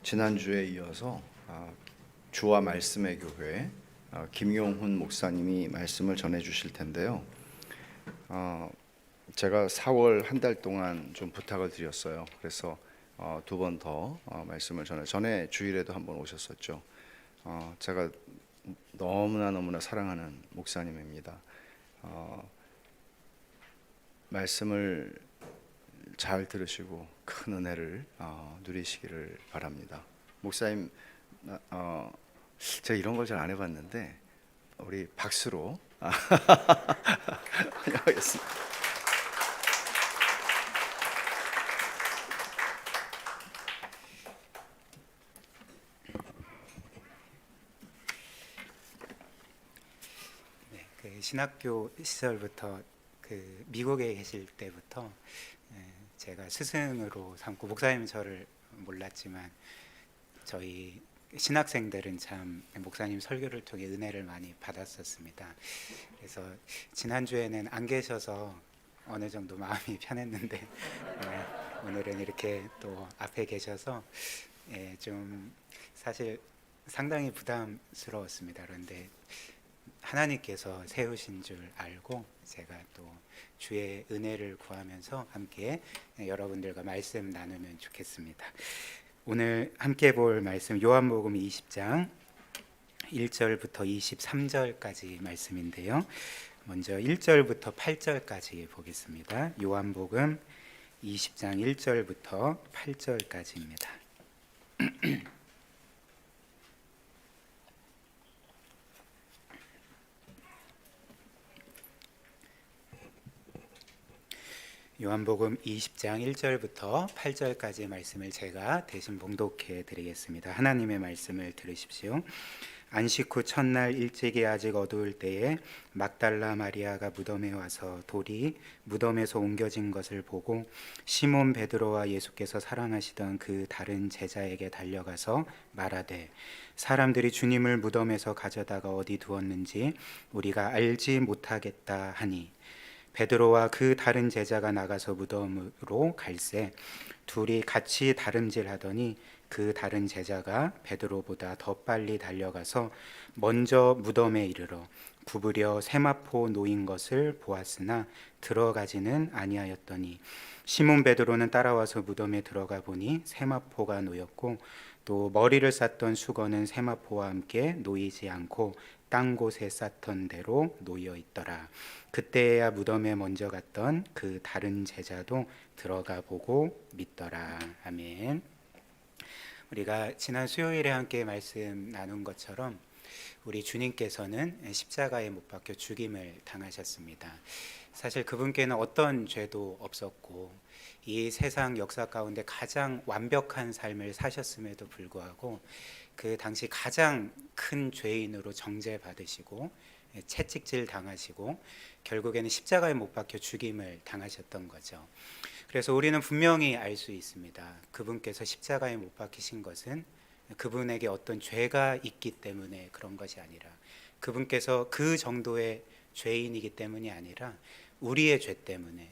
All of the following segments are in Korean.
지난주에 이어서 주와 말씀의 교회 김용훈 목사님이 말씀을 전해 주실 텐데요. 제가 4월 한 달 동안 좀 부탁을 드렸어요. 그래서 두 번 더 말씀을 전에 주일에도 한번 오셨었죠. 제가 너무나 사랑하는 목사님입니다. 말씀을 잘 들으시고 큰 은혜를 누리시기를 바랍니다. 목사님, 제가 이런 걸 잘 안 해봤는데 우리 박수로 환영하겠습니다. 네, 신학교 시절부터 미국에 계실 때부터 제가 스승으로 삼고, 목사님 저를 몰랐지만 저희 신학생들은 참 목사님 설교를 통해 은혜를 많이 받았었습니다. 그래서 지난주에는 안 계셔서 어느 정도 마음이 편했는데 오늘은 이렇게 또 앞에 계셔서 좀 사실 상당히 부담스러웠습니다. 그런데 하나님께서 세우신 줄 알고 제가 또 주의 은혜를 구하면서 함께 여러분들과 말씀 나누면 좋겠습니다. 오늘 함께 볼 말씀 요한복음 20장 1절부터 23절까지 말씀인데요. 먼저 1절부터 8절까지 보겠습니다. 요한복음 20장 1절부터 8절까지입니다. 요한복음 20장 1절부터 8절까지의 말씀을 제가 대신 봉독해 드리겠습니다. 하나님의 말씀을 들으십시오. 안식 후 첫날 일찍이 아직 어두울 때에 막달라 마리아가 무덤에 와서 돌이 무덤에서 옮겨진 것을 보고 시몬 베드로와 예수께서 사랑하시던 그 다른 제자에게 달려가서 말하되, 사람들이 주님을 무덤에서 가져다가 어디 두었는지 우리가 알지 못하겠다 하니, 베드로와 그 다른 제자가 나가서 무덤으로 갈새 둘이 같이 다름질하더니 그 다른 제자가 베드로보다 더 빨리 달려가서 먼저 무덤에 이르러 구부려 세마포 놓인 것을 보았으나 들어가지는 아니하였더니, 시몬 베드로는 따라와서 무덤에 들어가 보니 세마포가 놓였고 또 머리를 쌌던 수건은 세마포와 함께 놓이지 않고 땅 곳에 쌌던 대로 놓여 있더라. 그때야 무덤에 먼저 갔던 그 다른 제자도 들어가 보고 믿더라. 아멘. 우리가 지난 수요일에 함께 말씀 나눈 것처럼 우리 주님께서는 십자가에 못 박혀 죽임을 당하셨습니다. 사실 그분께는 어떤 죄도 없었고 이 세상 역사 가운데 가장 완벽한 삶을 사셨음에도 불구하고 그 당시 가장 큰 죄인으로 정죄받으시고 채찍질 당하시고 결국에는 십자가에 못 박혀 죽임을 당하셨던 거죠. 그래서 우리는 분명히 알 수 있습니다. 그분께서 십자가에 못 박히신 것은 그분에게 어떤 죄가 있기 때문에 그런 것이 아니라, 그분께서 그 정도의 죄인이기 때문이 아니라 우리의 죄 때문에,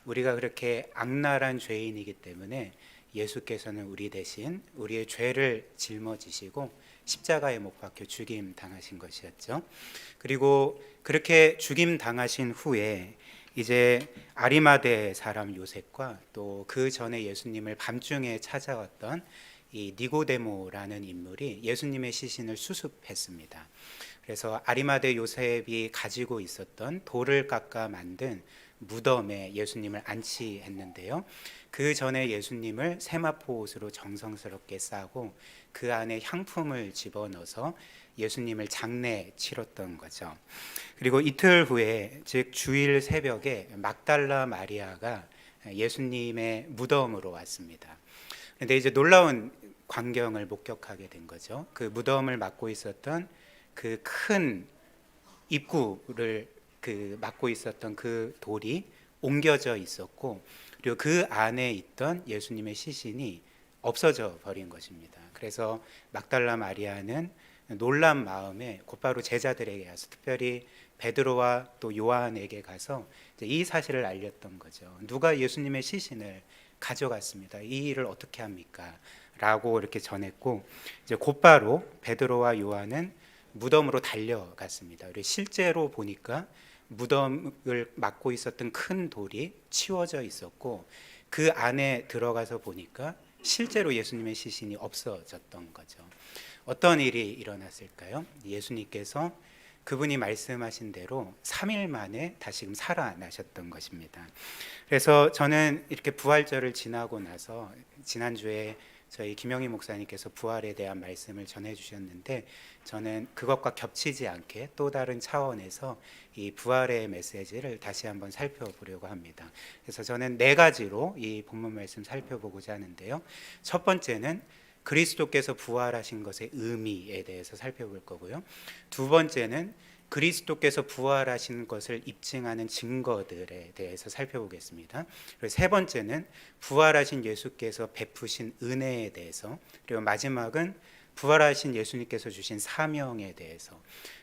우리가 그렇게 악랄한 죄인이기 때문에 예수께서는 우리 대신 우리의 죄를 짊어지시고 십자가에 못 박혀 죽임 당하신 것이었죠. 그리고 그렇게 죽임 당하신 후에 이제 아리마대 사람 요셉과 또 그 전에 예수님을 밤중에 찾아왔던 이 니고데모라는 인물이 예수님의 시신을 수습했습니다. 그래서 아리마대 요셉이 가지고 있었던 돌을 깎아 만든 무덤에 예수님을 안치했는데요. 그 전에 예수님을 세마포 옷으로 정성스럽게 싸고 그 안에 향품을 집어넣어서 예수님을 장례 치렀던 거죠. 그리고 이틀 후에, 즉 주일 새벽에 막달라 마리아가 예수님의 무덤으로 왔습니다. 그런데 이제 놀라운 광경을 목격하게 된 거죠. 그 무덤을 막고 있었던 그 큰 입구를 막고 있었던 그 돌이 옮겨져 있었고, 그리고 그 안에 있던 예수님의 시신이 없어져 버린 것입니다. 그래서 막달라 마리아는 놀란 마음에 곧바로 제자들에게 가서, 특별히 베드로와 또 요한에게 가서 이 사실을 알렸던 거죠. 누가 예수님의 시신을 가져갔습니다. 이 일을 어떻게 합니까? 라고 이렇게 전했고, 이제 곧바로 베드로와 요한은 무덤으로 달려갔습니다. 그리고 실제로 보니까 무덤을 막고 있었던 큰 돌이 치워져 있었고, 그 안에 들어가서 보니까 실제로 예수님의 시신이 없어졌던 거죠. 어떤 일이 일어났을까요? 예수님께서 그분이 말씀하신 대로 3일 만에 다시금 살아나셨던 것입니다. 그래서 저는 이렇게 부활절을 지나고 나서, 지난주에 저희 김영희 목사님께서 부활에 대한 말씀을 전해주셨는데, 저는 그것과 겹치지 않게 또 다른 차원에서 이 부활의 메시지를 다시 한번 살펴보려고 합니다. 그래서 저는 4가지로 이 본문 말씀 살펴보고자 하는데요. 첫 번째는 그리스도께서 부활하신 것의 의미에 대해서 살펴볼 거고요. 두 번째는 그리스도께서 부활하신 것을 입증하는 증거들에 대해서 살펴보겠습니다. 그리고 세 번째는 부활하신 예수께서 베푸신 은혜에 대해서, 그리고 마지막은 부활하신 예수님께서 주신 사명에 대해서,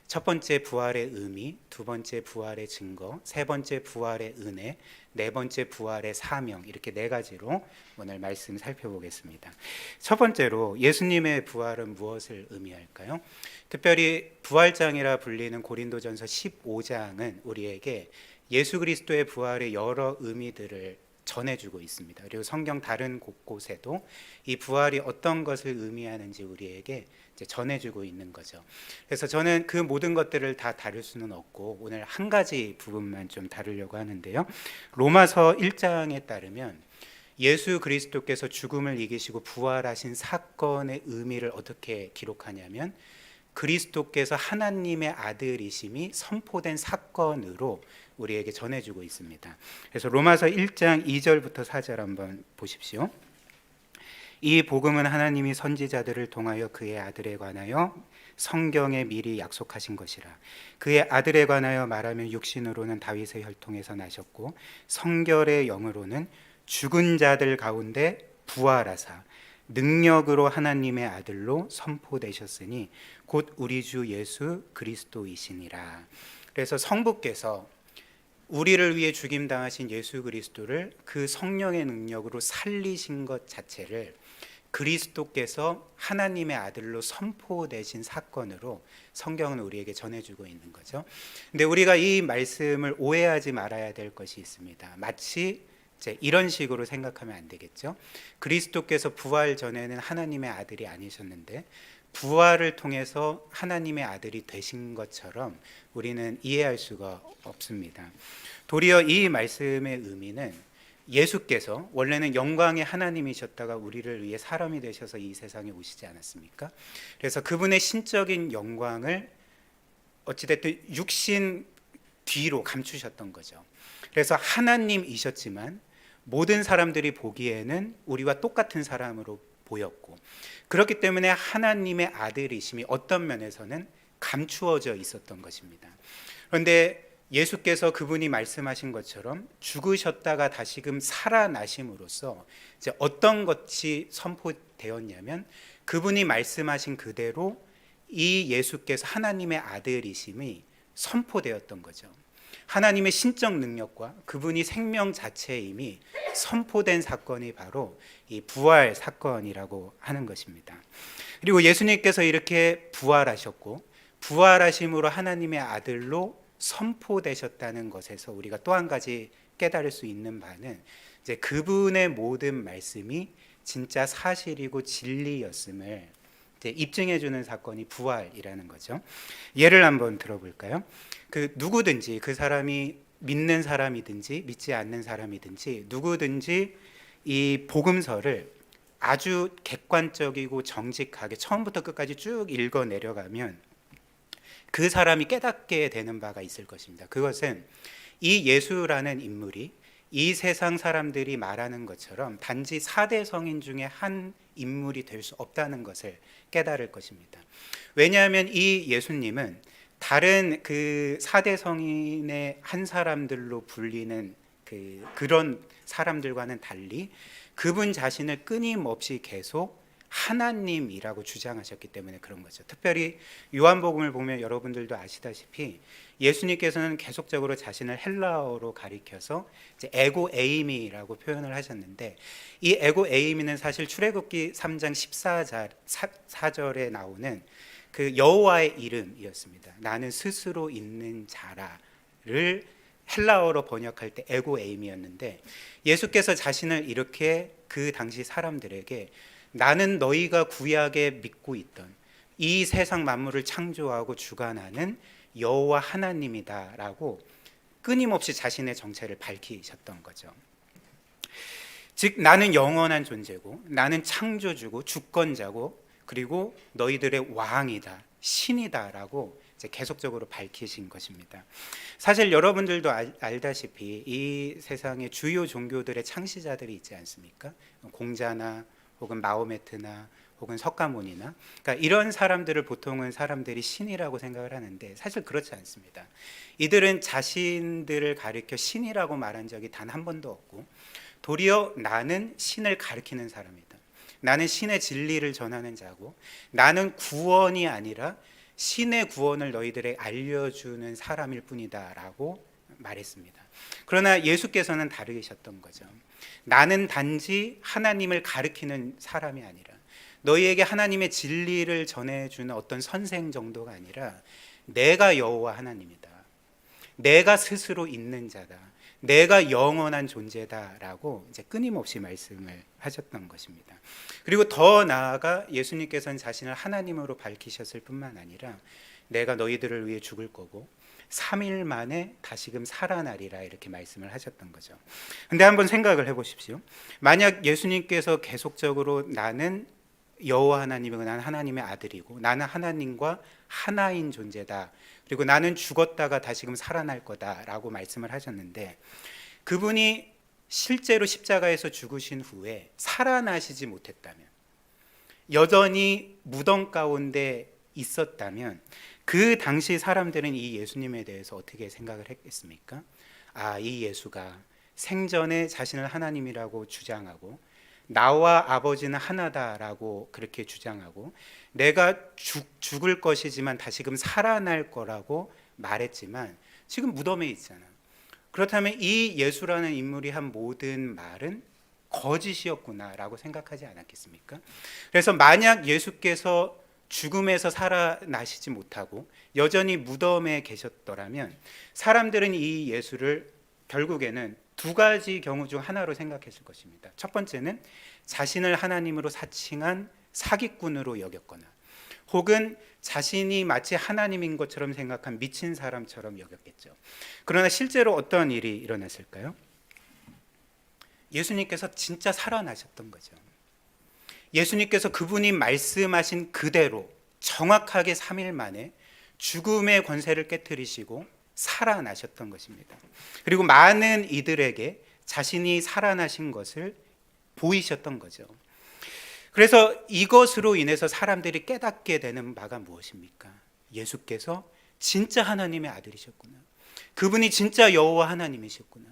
첫 번째 부활의 의미, 두 번째 부활의 증거, 세 번째 부활의 은혜, 네 번째 부활의 사명, 이렇게 4가지로 오늘 말씀 살펴보겠습니다. 첫 번째로 예수님의 부활은 무엇을 의미할까요? 특별히 부활장이라 불리는 고린도전서 15장은 우리에게 예수 그리스도의 부활의 여러 의미들을 전해주고 있습니다. 그리고 성경 다른 곳곳에도 이 부활이 어떤 것을 의미하는지 우리에게 이제 전해주고 있는 거죠. 그래서 저는 그 모든 것들을 다 다룰 수는 없고 오늘 한 가지 부분만 좀 다루려고 하는데요. 로마서 1장에 따르면 예수 그리스도께서 죽음을 이기시고 부활하신 사건의 의미를 어떻게 기록하냐면, 그리스도께서 하나님의 아들이심이 선포된 사건으로 우리에게 전해주고 있습니다. 그래서 로마서 1장 2절부터 4절 한번 보십시오. 이 복음은 하나님이 선지자들을 통하여 그의 아들에 관하여 성경에 미리 약속하신 것이라. 그의 아들에 관하여 말하면 육신으로는 다윗의 혈통에서 나셨고 성결의 영으로는 죽은 자들 가운데 부활하사 능력으로 하나님의 아들로 선포되셨으니 곧 우리 주 예수 그리스도이시니라. 그래서 성부께서 우리를 위해 죽임당하신 예수 그리스도를 그 성령의 능력으로 살리신 것 자체를 그리스도께서 하나님의 아들로 선포되신 사건으로 성경은 우리에게 전해주고 있는 거죠. 근데 우리가 이 말씀을 오해하지 말아야 될 것이 있습니다. 마치 이제 이런 식으로 생각하면 안 되겠죠. 그리스도께서 부활 전에는 하나님의 아들이 아니셨는데 부활을 통해서 하나님의 아들이 되신 것처럼 우리는 이해할 수가 없습니다. 도리어 이 말씀의 의미는 예수께서 원래는 영광의 하나님이셨다가 우리를 위해 사람이 되셔서 이 세상에 오시지 않았습니까? 그래서 그분의 신적인 영광을 어찌됐든 육신 뒤로 감추셨던 거죠. 그래서 하나님이셨지만 모든 사람들이 보기에는 우리와 똑같은 사람으로 보였고, 그렇기 때문에 하나님의 아들이심이 어떤 면에서는 감추어져 있었던 것입니다. 그런데 예수께서 그분이 말씀하신 것처럼 죽으셨다가 다시금 살아나심으로써 이제 어떤 것이 선포되었냐면, 그분이 말씀하신 그대로 이 예수께서 하나님의 아들이심이 선포되었던 거죠. 하나님의 신적 능력과 그분이 생명 자체임이 선포된 사건이 바로 이 부활 사건이라고 하는 것입니다. 그리고 예수님께서 이렇게 부활하셨고 부활하심으로 하나님의 아들로 선포되셨다는 것에서 우리가 또 한 가지 깨달을 수 있는 바는 이제 그분의 모든 말씀이 진짜 사실이고 진리였음을 이제 입증해 주는 사건이 부활이라는 거죠. 예를 한번 들어볼까요? 그 누구든지, 그 사람이 믿는 사람이든지 믿지 않는 사람이든지 누구든지 이 복음서를 아주 객관적이고 정직하게 처음부터 끝까지 쭉 읽어 내려가면 그 사람이 깨닫게 되는 바가 있을 것입니다. 그것은 이 예수라는 인물이 이 세상 사람들이 말하는 것처럼 단지 4대 성인 중에 한 인물이 될 수 없다는 것을 깨달을 것입니다. 왜냐하면 이 예수님은 다른 그 4대 성인의 한 사람들로 불리는 그런 사람들과는 달리 그분 자신을 끊임없이 계속 하나님이라고 주장하셨기 때문에 그런 거죠. 특별히 요한복음을 보면 여러분들도 아시다시피 예수님께서는 계속적으로 자신을 헬라어로 가리켜서 이제 에고 에이미라고 표현을 하셨는데, 이 에고 에이미는 사실 출애굽기 3장 14절에 나오는 그 여호와의 이름이었습니다. 나는 스스로 있는 자라를 헬라어로 번역할 때 에고 에임이었는데, 예수께서 자신을 이렇게 그 당시 사람들에게 나는 너희가 구약에 믿고 있던 이 세상 만물을 창조하고 주관하는 여호와 하나님이다라고 끊임없이 자신의 정체를 밝히셨던 거죠. 즉 나는 영원한 존재고, 나는 창조주고 주권자고, 그리고 너희들의 왕이다, 신이다라고 이제 계속적으로 밝히신 것입니다. 사실 여러분들도 알다시피 이 세상의 주요 종교들의 창시자들이 있지 않습니까? 공자나 혹은 마호메트나 혹은 석가모니나, 그러니까 이런 사람들을 보통은 사람들이 신이라고 생각을 하는데 사실 그렇지 않습니다. 이들은 자신들을 가리켜 신이라고 말한 적이 단 한 번도 없고, 도리어 나는 신을 가리키는 사람이다, 나는 신의 진리를 전하는 자고, 나는 구원이 아니라 신의 구원을 너희들에게 알려주는 사람일 뿐이다 라고 말했습니다. 그러나 예수께서는 다르셨던 거죠. 나는 단지 하나님을 가리키는 사람이 아니라, 너희에게 하나님의 진리를 전해주는 어떤 선생 정도가 아니라, 내가 여호와 하나님이다, 내가 스스로 있는 자다, 내가 영원한 존재다라고 이제 끊임없이 말씀을 하셨던 것입니다. 그리고 더 나아가 예수님께서는 자신을 하나님으로 밝히셨을 뿐만 아니라, 내가 너희들을 위해 죽을 거고 3일 만에 다시금 살아나리라 이렇게 말씀을 하셨던 거죠. 근데 한번 생각을 해보십시오. 만약 예수님께서 계속적으로 나는 여호와 하나님이고, 나는 하나님의 아들이고, 나는 하나님과 하나인 존재다, 그리고 나는 죽었다가 다시금 살아날 거다라고 말씀을 하셨는데, 그분이 실제로 십자가에서 죽으신 후에 살아나시지 못했다면, 여전히 무덤 가운데 있었다면, 그 당시 사람들은 이 예수님에 대해서 어떻게 생각을 했겠습니까? 아, 이 예수가 생전에 자신을 하나님이라고 주장하고, 나와 아버지는 하나다라고 그렇게 주장하고, 내가 죽을 것이지만 다시금 살아날 거라고 말했지만 지금 무덤에 있잖아. 그렇다면 이 예수라는 인물이 한 모든 말은 거짓이었구나라고 생각하지 않았겠습니까? 그래서 만약 예수께서 죽음에서 살아나시지 못하고 여전히 무덤에 계셨더라면, 사람들은 이 예수를 결국에는 두 가지 경우 중 하나로 생각했을 것입니다. 첫 번째는 자신을 하나님으로 사칭한 사기꾼으로 여겼거나, 혹은 자신이 마치 하나님인 것처럼 생각한 미친 사람처럼 여겼겠죠. 그러나 실제로 어떤 일이 일어났을까요? 예수님께서 진짜 살아나셨던 거죠. 예수님께서 그분이 말씀하신 그대로 정확하게 3일 만에 죽음의 권세를 깨뜨리시고 살아나셨던 것입니다. 그리고 많은 이들에게 자신이 살아나신 것을 보이셨던 거죠. 그래서 이것으로 인해서 사람들이 깨닫게 되는 바가 무엇입니까? 예수께서 진짜 하나님의 아들이셨구나, 그분이 진짜 여호와 하나님이셨구나,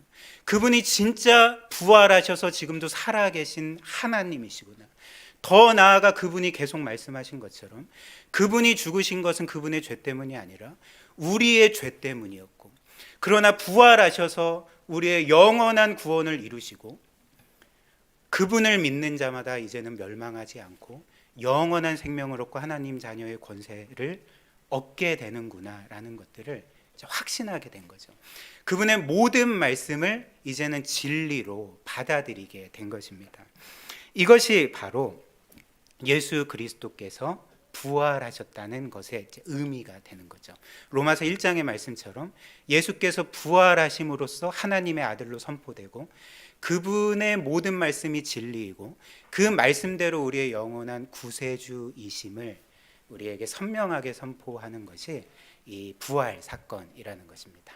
그분이 진짜 부활하셔서 지금도 살아계신 하나님이시구나. 더 나아가 그분이 계속 말씀하신 것처럼 그분이 죽으신 것은 그분의 죄 때문이 아니라 우리의 죄 때문이었고, 그러나 부활하셔서 우리의 영원한 구원을 이루시고, 그분을 믿는 자마다 이제는 멸망하지 않고 영원한 생명을 얻고 하나님 자녀의 권세를 얻게 되는구나라는 것들을 확신하게 된 거죠. 그분의 모든 말씀을 이제는 진리로 받아들이게 된 것입니다. 이것이 바로 예수 그리스도께서 부활하셨다는 것의 의미가 되는 거죠. 로마서 1장의 말씀처럼 예수께서 부활하심으로써 하나님의 아들로 선포되고, 그분의 모든 말씀이 진리이고 그 말씀대로 우리의 영원한 구세주이심을 우리에게 선명하게 선포하는 것이 이 부활 사건이라는 것입니다.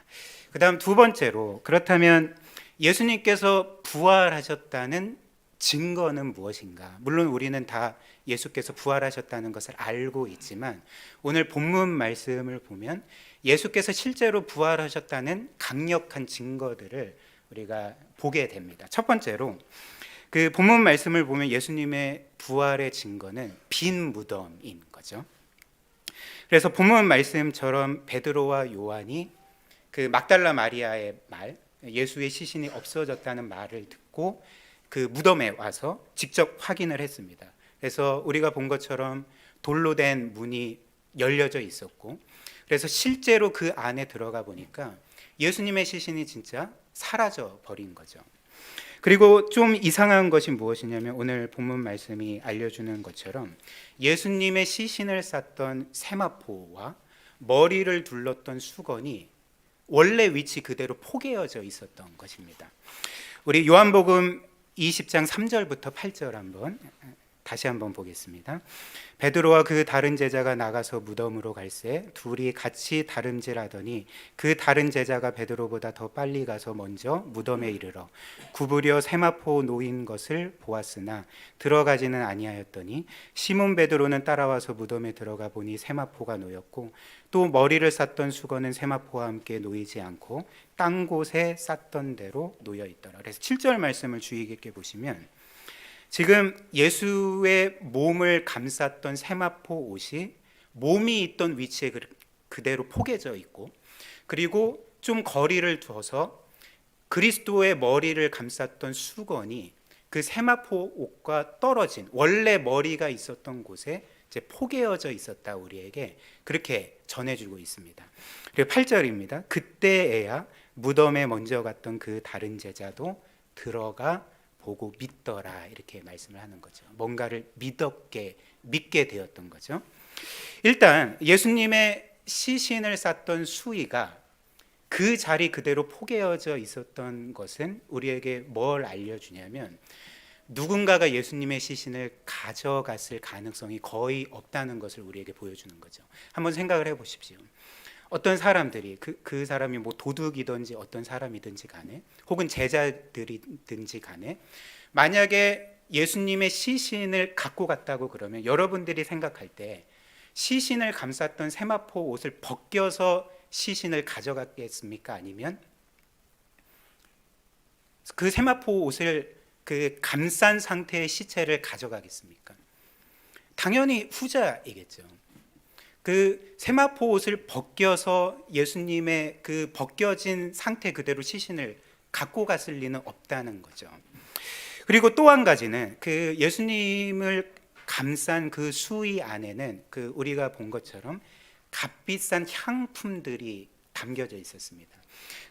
그 다음 두 번째로, 그렇다면 예수님께서 부활하셨다는 증거는 무엇인가? 물론 우리는 다 예수께서 부활하셨다는 것을 알고 있지만, 오늘 본문 말씀을 보면 예수께서 실제로 부활하셨다는 강력한 증거들을 우리가 보게 됩니다. 첫 번째로, 그 본문 말씀을 보면 예수님의 부활의 증거는 빈 무덤인 거죠. 그래서 본문 말씀처럼 베드로와 요한이 그 막달라 마리아의 말, 예수의 시신이 없어졌다는 말을 듣고 그 무덤에 와서 직접 확인을 했습니다. 그래서 우리가 본 것처럼 돌로 된 문이 열려져 있었고, 그래서 실제로 그 안에 들어가 보니까 예수님의 시신이 진짜 사라져 버린 거죠. 그리고 좀 이상한 것이 무엇이냐면 오늘 본문 말씀이 알려주는 것처럼 예수님의 시신을 쌌던 세마포와 머리를 둘렀던 수건이 원래 위치 그대로 포개어져 있었던 것입니다. 우리 요한복음 20장 3절부터 8절 다시 한번 보겠습니다. 베드로와 그 다른 제자가 나가서 무덤으로 갈새 둘이 같이 다름질하더니 그 다른 제자가 베드로보다 더 빨리 가서 먼저 무덤에 이르러 구부려 세마포 놓인 것을 보았으나 들어가지는 아니하였더니 시몬 베드로는 따라와서 무덤에 들어가 보니 세마포가 놓였고 또 머리를 쌌던 수건은 세마포와 함께 놓이지 않고 딴 곳에 쌌던 대로 놓여 있더라. 그래서 7절 말씀을 주의 깊게 보시면 지금 예수의 몸을 감쌌던 세마포 옷이 몸이 있던 위치에 그대로 포개져 있고, 그리고 좀 거리를 두어서 그리스도의 머리를 감쌌던 수건이 그 세마포 옷과 떨어진 원래 머리가 있었던 곳에 이제 포개어져 있었다, 우리에게 그렇게 전해주고 있습니다. 그리고 8절입니다. 그때에야 무덤에 먼저 갔던 그 다른 제자도 들어가 보고 믿더라, 이렇게 말씀을 하는 거죠. 뭔가를 믿게 되었던 거죠. 일단 예수님의 시신을 쌌던 수의가 그 자리 그대로 포개어져 있었던 것은 우리에게 뭘 알려주냐면 누군가가 예수님의 시신을 가져갔을 가능성이 거의 없다는 것을 우리에게 보여주는 거죠. 한번 생각을 해보십시오. 어떤 사람들이 그 사람이 뭐 도둑이든지 어떤 사람이든지 간에 혹은 제자들이든지 간에 만약에 예수님의 시신을 갖고 갔다고 그러면 여러분들이 생각할 때 시신을 감쌌던 세마포 옷을 벗겨서 시신을 가져갔겠습니까? 아니면 그 세마포 옷을 그 감싼 상태의 시체를 가져가겠습니까? 당연히 후자이겠죠. 그 세마포 옷을 벗겨서 예수님의 그 벗겨진 상태 그대로 시신을 갖고 갔을 리는 없다는 거죠. 그리고 또 한 가지는 그 예수님을 감싼 그 수의 안에는 그 우리가 본 것처럼 값비싼 향품들이 담겨져 있었습니다.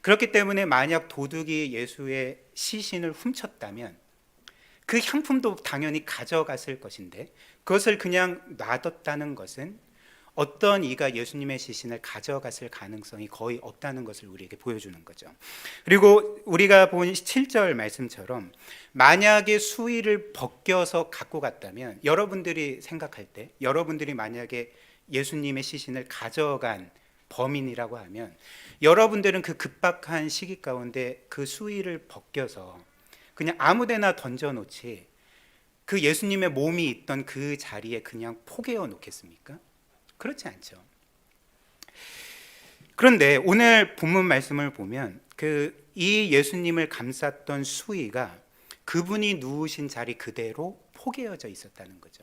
그렇기 때문에 만약 도둑이 예수의 시신을 훔쳤다면 그 향품도 당연히 가져갔을 것인데 그것을 그냥 놔뒀다는 것은 어떤 이가 예수님의 시신을 가져갔을 가능성이 거의 없다는 것을 우리에게 보여주는 거죠. 그리고 우리가 본 7절 말씀처럼 만약에 수의를 벗겨서 갖고 갔다면 여러분들이 생각할 때 여러분들이 만약에 예수님의 시신을 가져간 범인이라고 하면 여러분들은 그 급박한 시기 가운데 그 수의를 벗겨서 그냥 아무데나 던져놓지 그 예수님의 몸이 있던 그 자리에 그냥 포개어 놓겠습니까? 그렇지 않죠. 그런데 오늘 본문 말씀을 보면 이 예수님을 감쌌던 수의가 그분이 누우신 자리 그대로 포개어져 있었다는 거죠.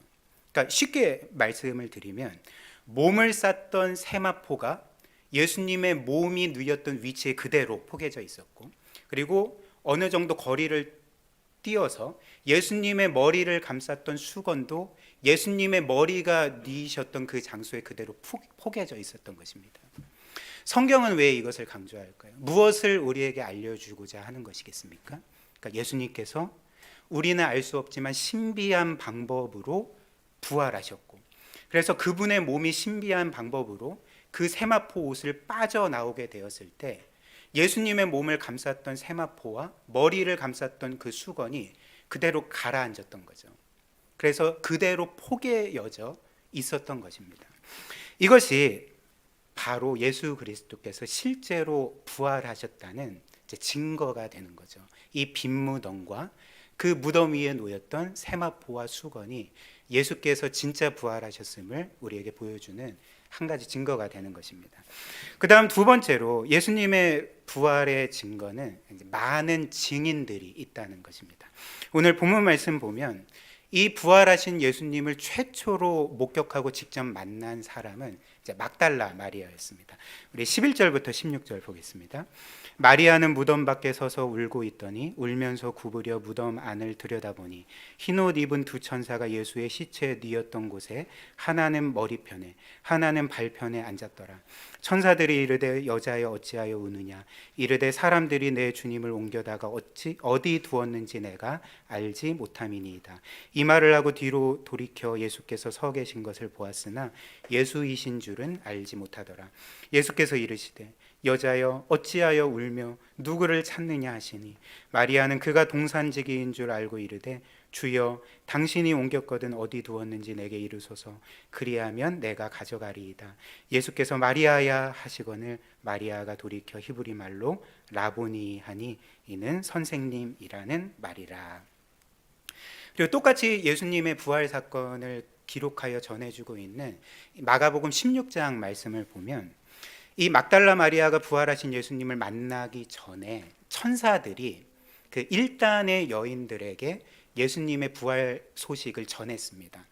그러니까 쉽게 말씀을 드리면 몸을 쌌던 세마포가 예수님의 몸이 누였던 위치에 그대로 포개져 있었고, 그리고 어느 정도 거리를 띄어서 예수님의 머리를 감쌌던 수건도 예수님의 머리가 누이셨던 그 장소에 그대로 포개져 있었던 것입니다. 성경은 왜 이것을 강조할까요? 무엇을 우리에게 알려주고자 하는 것이겠습니까? 그러니까 예수님께서 우리는 알 수 없지만 신비한 방법으로 부활하셨고, 그래서 그분의 몸이 신비한 방법으로 그 세마포 옷을 빠져나오게 되었을 때 예수님의 몸을 감쌌던 세마포와 머리를 감쌌던 그 수건이 그대로 가라앉았던 거죠. 그래서 그대로 포개여져 있었던 것입니다. 이것이 바로 예수 그리스도께서 실제로 부활하셨다는 증거가 되는 거죠. 이 빈 무덤과 그 무덤 위에 놓였던 세마포와 수건이 예수께서 진짜 부활하셨음을 우리에게 보여주는 한 가지 증거가 되는 것입니다. 그 다음 두 번째로 예수님의 부활의 증거는 많은 증인들이 있다는 것입니다. 오늘 본문 말씀 보면 이 부활하신 예수님을 최초로 목격하고 직접 만난 사람은 이제 막달라 마리아였습니다. 우리 11절부터 16절 보겠습니다. 마리아는 무덤 밖에 서서 울고 있더니 울면서 구부려 무덤 안을 들여다보니 흰옷 입은 두 천사가 예수의 시체에 뉘었던 곳에 하나는 머리편에 하나는 발편에 앉았더라. 천사들이 이르되 여자여 어찌하여 우느냐 이르되 사람들이 내 주님을 옮겨다가 어디 두었는지 내가 알지 못함이니이다. 이 말을 하고 뒤로 돌이켜 예수께서 서 계신 것을 보았으나 예수이신 줄은 알지 못하더라. 예수께서 이르시되 여자여 어찌하여 울며 누구를 찾느냐 하시니 마리아는 그가 동산지기인 줄 알고 이르되 주여 당신이 옮겼거든 어디 두었는지 내게 이르소서 그리하면 내가 가져가리이다. 예수께서 마리아야 하시거늘 마리아가 돌이켜 히브리 말로 라보니 하니 이는 선생님이라는 말이라. 그리고 똑같이 예수님의 부활 사건을 기록하여 전해주고 있는 마가복음 16장 말씀을 보면 이 막달라 마리아가 부활하신 예수님을 만나기 전에 천사들이 그 일단의 여인들에게 예수님의 부활 소식을 전했습니다.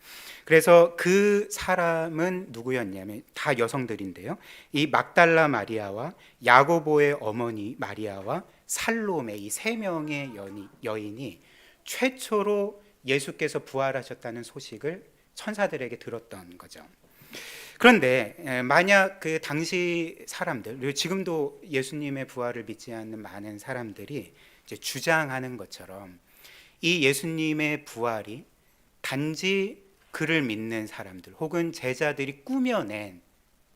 그래서 그 사람은 누구였냐면 다 여성들인데요. 이 막달라 마리아와 야고보의 어머니 마리아와 살로메 이 세 명의 여인이 최초로 예수께서 부활하셨다는 소식을 천사들에게 들었던 거죠. 그런데 만약 그 당시 사람들 그리고 지금도 예수님의 부활을 믿지 않는 많은 사람들이 이제 주장하는 것처럼 이 예수님의 부활이 단지 그를 믿는 사람들 혹은 제자들이 꾸며낸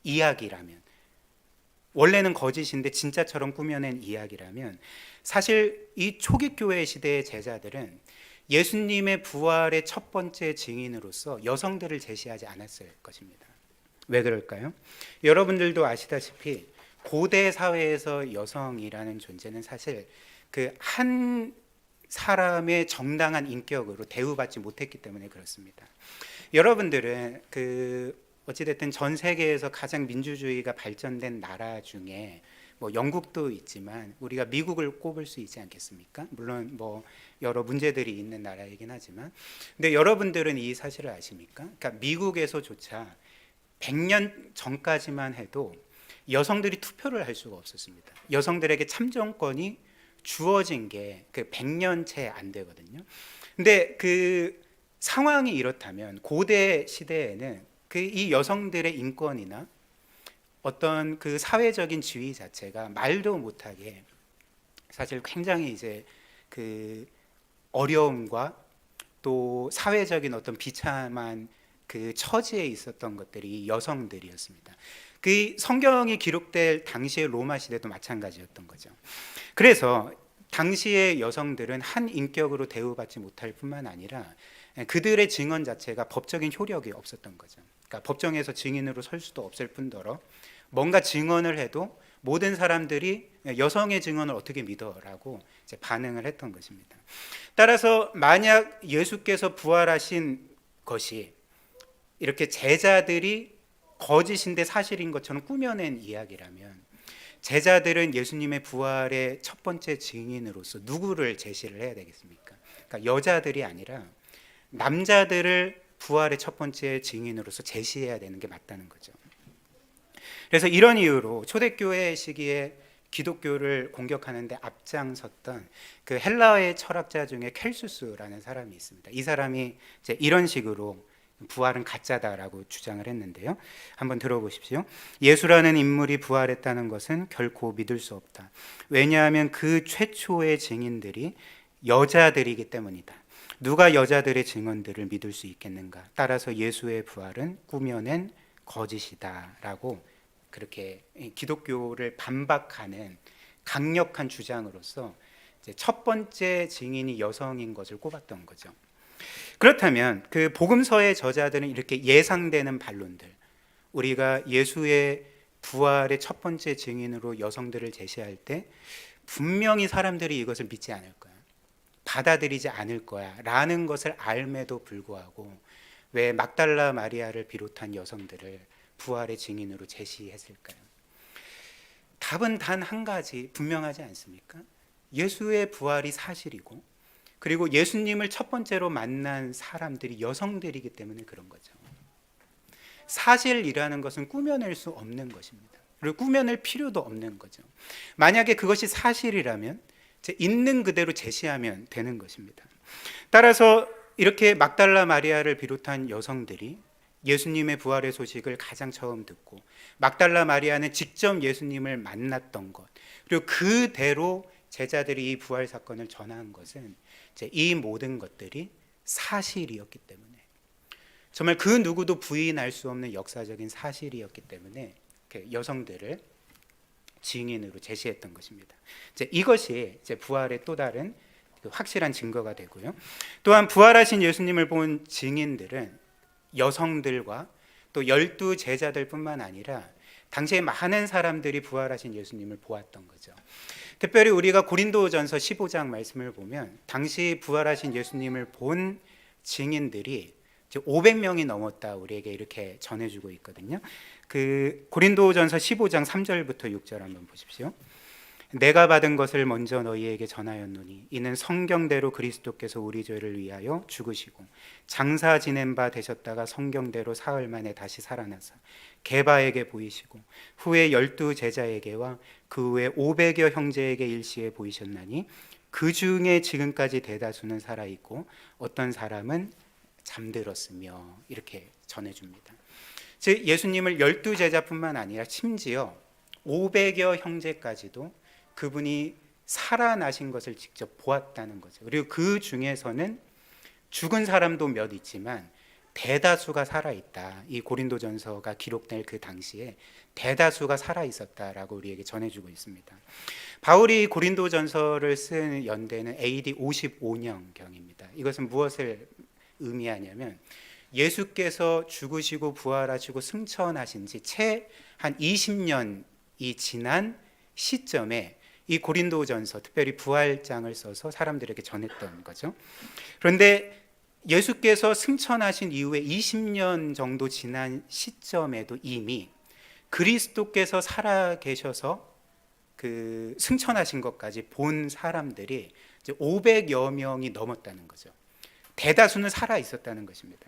이야기라면, 원래는 거짓인데 진짜처럼 꾸며낸 이야기라면, 사실 이 초기 교회 시대의 제자들은 예수님의 부활의 첫 번째 증인으로서 여성들을 제시하지 않았을 것입니다. 왜 그럴까요? 여러분들도 아시다시피 고대 사회에서 여성이라는 존재는 사실 그 한 사람의 정당한 인격으로 대우받지 못했기 때문에 그렇습니다. 여러분들은 그 어찌됐든 전 세계에서 가장 민주주의가 발전된 나라 중에 뭐 영국도 있지만 우리가 미국을 꼽을 수 있지 않겠습니까? 물론 뭐 여러 문제들이 있는 나라이긴 하지만, 근데 여러분들은 이 사실을 아십니까? 그러니까 미국에서조차 100년 전까지만 해도 여성들이 투표를 할 수가 없었습니다. 여성들에게 참정권이 주어진 게 그 100년 채 안 되거든요. 근데 그 상황이 이렇다면 고대 시대에는 그 이 여성들의 인권이나 어떤 그 사회적인 지위 자체가 말도 못하게 사실 굉장히 이제 그 어려움과 또 사회적인 어떤 비참한 그 처지에 있었던 것들이 여성들이었습니다. 그 성경이 기록될 당시의 로마 시대도 마찬가지였던 거죠. 그래서 당시의 여성들은 한 인격으로 대우받지 못할 뿐만 아니라 그들의 증언 자체가 법적인 효력이 없었던 거죠. 그러니까 법정에서 증인으로 설 수도 없을 뿐더러 뭔가 증언을 해도 모든 사람들이 여성의 증언을 어떻게 믿어라고 이제 반응을 했던 것입니다. 따라서 만약 예수께서 부활하신 것이 이렇게 제자들이 거짓인데 사실인 것처럼 꾸며낸 이야기라면, 제자들은 예수님의 부활의 첫 번째 증인으로서 누구를 제시를 해야 되겠습니까? 그러니까 여자들이 아니라 남자들을 부활의 첫 번째 증인으로서 제시해야 되는 게 맞다는 거죠. 그래서 이런 이유로 초대교회 시기에 기독교를 공격하는데 앞장섰던 그 헬라의 철학자 중에 켈수스라는 사람이 있습니다. 이 사람이 이제 이런 식으로 부활은 가짜다라고 주장을 했는데요. 한번 들어보십시오. 예수라는 인물이 부활했다는 것은 결코 믿을 수 없다. 왜냐하면 그 최초의 증인들이 여자들이기 때문이다. 누가 여자들의 증언들을 믿을 수 있겠는가? 따라서 예수의 부활은 꾸며낸 거짓이다라고 그렇게 기독교를 반박하는 강력한 주장으로서 이제 첫 번째 증인이 여성인 것을 꼽았던 거죠. 그렇다면 그 복음서의 저자들은 이렇게 예상되는 반론들, 우리가 예수의 부활의 첫 번째 증인으로 여성들을 제시할 때 분명히 사람들이 이것을 믿지 않을 거예요. 받아들이지 않을 거야라는 것을 알매도 불구하고 왜 막달라 마리아를 비롯한 여성들을 부활의 증인으로 제시했을까요? 답은 단 한 가지 분명하지 않습니까? 예수의 부활이 사실이고 그리고 예수님을 첫 번째로 만난 사람들이 여성들이기 때문에 그런 거죠. 사실이라는 것은 꾸며낼 수 없는 것입니다. 그리고 꾸며낼 필요도 없는 거죠. 만약에 그것이 사실이라면 있는 그대로 제시하면 되는 것입니다. 따라서 이렇게 막달라 마리아를 비롯한 여성들이 예수님의 부활의 소식을 가장 처음 듣고 막달라 마리아는 직접 예수님을 만났던 것, 그리고 그대로 제자들이 이 부활 사건을 전한 것은 이 모든 것들이 사실이었기 때문에, 정말 그 누구도 부인할 수 없는 역사적인 사실이었기 때문에 여성들을 증인으로 제시했던 것입니다. 이것이 부활의 또 다른 확실한 증거가 되고요. 또한 부활하신 예수님을 본 증인들은 여성들과 또 12 제자들뿐만 아니라 당시에 많은 사람들이 부활하신 예수님을 보았던 거죠. 특별히 우리가 고린도전서 15장 말씀을 보면 당시 부활하신 예수님을 본 증인들이 500명이 넘었다 우리에게 이렇게 전해주고 있거든요. 그 고린도전서 15장 3절부터 6절 한번 보십시오. 내가 받은 것을 먼저 너희에게 전하였노니 이는 성경대로 그리스도께서 우리 죄를 위하여 죽으시고 장사 지낸 바 되셨다가 성경대로 사흘 만에 다시 살아나서 게바에게 보이시고 후에 12 제자에게와 그 후에 500여 형제에게 일시에 보이셨나니 그 중에 지금까지 대다수는 살아있고 어떤 사람은 잠들었으며 이렇게 전해줍니다. 즉 예수님을 12 제자뿐만 아니라 심지어 500여 형제까지도 그분이 살아나신 것을 직접 보았다는 거죠. 그리고 그 중에서는 죽은 사람도 몇 있지만 대다수가 살아있다. 이 고린도전서가 기록될 그 당시에 대다수가 살아있었다라고 우리에게 전해주고 있습니다. 바울이 고린도전서를 쓴 연대는 AD 55년경입니다. 이것은 무엇을 의미하냐면 예수께서 죽으시고 부활하시고 승천하신 지 채 한 20년이 지난 시점에 이 고린도전서, 특별히 부활장을 써서 사람들에게 전했던 거죠. 그런데 예수께서 승천하신 이후에 20년 정도 지난 시점에도 이미 그리스도께서 살아 계셔서 그 승천하신 것까지 본 사람들이 이제 500여 명이 넘었다는 거죠. 대다수는 살아 있었다는 것입니다.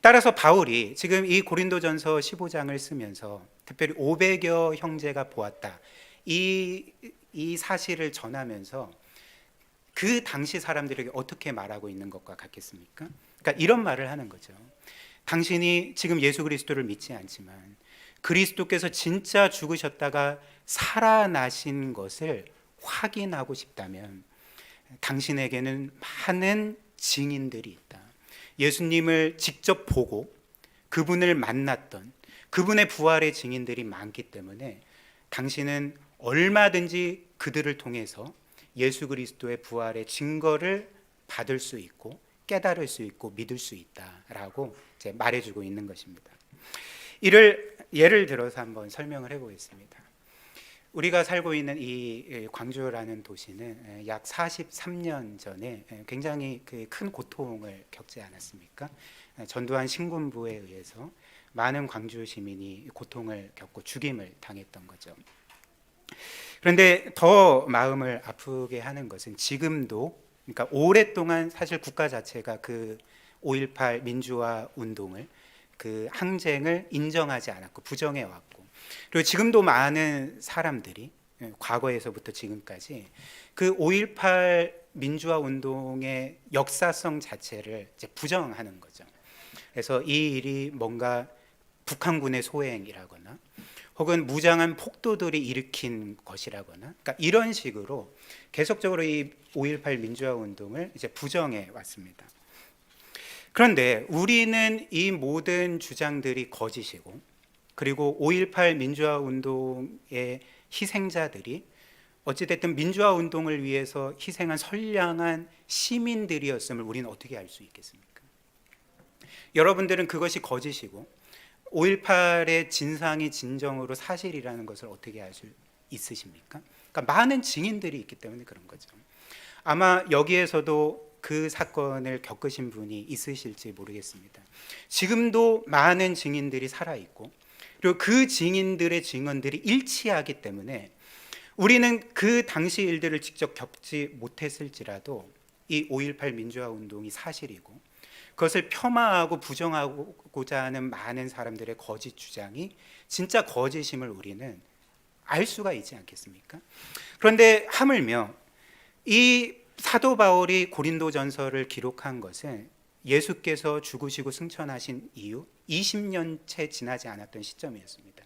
따라서 바울이 지금 이 고린도전서 15장을 쓰면서 특별히 500여 형제가 보았다. 이 사실을 전하면서 그 당시 사람들에게 어떻게 말하고 있는 것과 같겠습니까? 그러니까 이런 말을 하는 거죠. 당신이 지금 예수 그리스도를 믿지 않지만 그리스도께서 진짜 죽으셨다가 살아나신 것을 확인하고 싶다면 당신에게는 많은 증인들이 있다. 예수님을 직접 보고 그분을 만났던 그분의 부활의 증인들이 많기 때문에 당신은 얼마든지 그들을 통해서 예수 그리스도의 부활의 증거를 받을 수 있고 깨달을 수 있고 믿을 수 있다라고 이제 말해주고 있는 것입니다. 이를 예를 들어서 한번 설명을 해보겠습니다. 우리가 살고 있는 이 광주라는 도시는 약 43년 전에 굉장히 큰 고통을 겪지 않았습니까? 전두환 신군부에 의해서 많은 광주 시민이 고통을 겪고 죽임을 당했던 거죠. 그런데 더 마음을 아프게 하는 것은 지금도, 그러니까 오랫동안 사실 국가 자체가 그 5.18 민주화 운동을, 그 항쟁을 인정하지 않았고 부정해 왔고, 그리고 지금도 많은 사람들이 과거에서부터 지금까지 그 5.18 민주화 운동의 역사성 자체를 이제 부정하는 거죠. 그래서 이 일이 뭔가 북한군의 소행이라거나 혹은 무장한 폭도들이 일으킨 것이라거나, 그러니까 이런 식으로 계속적으로 이 5.18 민주화 운동을 이제 부정해 왔습니다. 그런데 우리는 이 모든 주장들이 거짓이고, 그리고 5.18 민주화 운동의 희생자들이 어찌됐든 민주화 운동을 위해서 희생한 선량한 시민들이었음을 우리는 어떻게 알 수 있겠습니까? 여러분들은 그것이 거짓이고 5.18의 진상이 진정으로 사실이라는 것을 어떻게 알 수 있으십니까? 그러니까 많은 증인들이 있기 때문에 그런 거죠. 아마 여기에서도 그 사건을 겪으신 분이 있으실지 모르겠습니다. 지금도 많은 증인들이 살아있고, 그리고 그 증인들의 증언들이 일치하기 때문에 우리는 그 당시 일들을 직접 겪지 못했을지라도 이 5.18 민주화 운동이 사실이고, 그것을 폄하하고 부정하고자 하는 많은 사람들의 거짓 주장이 진짜 거짓임을 우리는 알 수가 있지 않겠습니까? 그런데 하물며 이 사도 바울이 고린도전서를 기록한 것은 예수께서 죽으시고 승천하신 이후 20년째 지나지 않았던 시점이었습니다.